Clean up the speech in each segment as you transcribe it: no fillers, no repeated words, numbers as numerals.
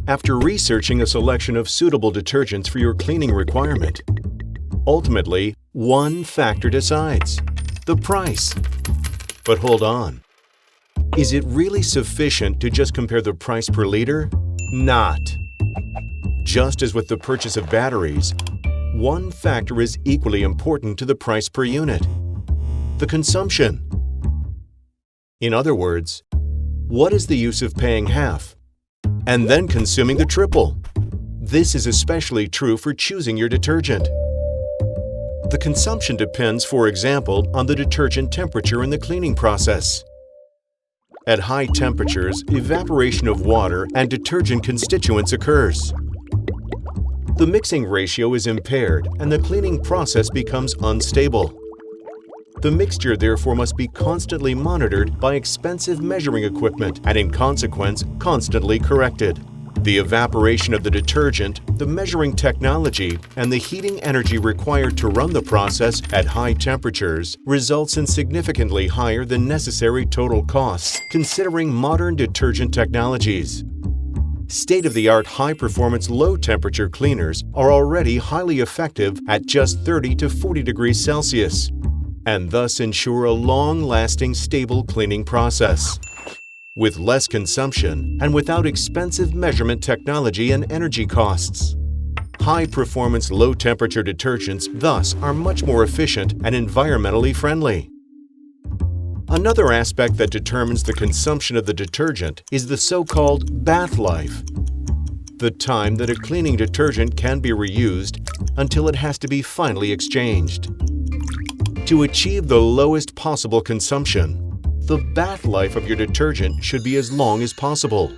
after researching a selection of suitable detergents for your cleaning requirement. Ultimately, one factor decides: the price. But hold on. Is it really sufficient to just compare the price per liter? Not. Just as with the purchase of batteries, one factor is equally important to the price per unit: the consumption. In other words, what is the use of paying half and then consuming the triple? This is especially true for choosing your detergent. The consumption depends, for example, on the detergent temperature in the cleaning process. At high temperatures, evaporation of water and detergent constituents occurs. The mixing ratio is impaired and the cleaning process becomes unstable. The mixture therefore must be constantly monitored by expensive measuring equipment and, in consequence, constantly corrected. The evaporation of the detergent, the measuring technology, and the heating energy required to run the process at high temperatures results in significantly higher than necessary total costs, considering modern detergent technologies. State-of-the-art high-performance low-temperature cleaners are already highly effective at just 30 to 40 degrees Celsius, and thus ensure a long-lasting, stable cleaning process, with less consumption and without expensive measurement technology and energy costs. High-performance low-temperature detergents thus are much more efficient and environmentally friendly. Another aspect that determines the consumption of the detergent is the so-called bath life, the time that a cleaning detergent can be reused until it has to be finally exchanged. To achieve the lowest possible consumption, the bath life of your detergent should be as long as possible.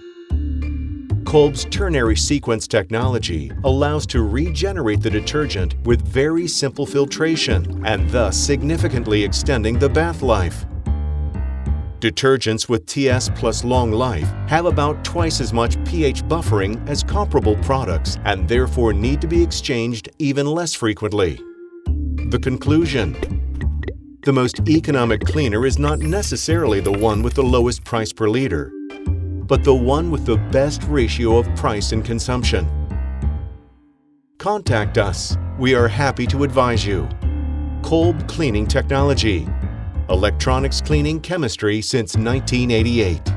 Kolb's ternary sequence technology allows to regenerate the detergent with very simple filtration and thus significantly extending the bath life. Detergents with TS plus long life have about twice as much pH buffering as comparable products and therefore need to be exchanged even less frequently. The conclusion: the most economic cleaner is not necessarily the one with the lowest price per liter, but the one with the best ratio of price and consumption. Contact us. We are happy to advise you. Kolb Cleaning Technology. Electronics cleaning chemistry since 1988.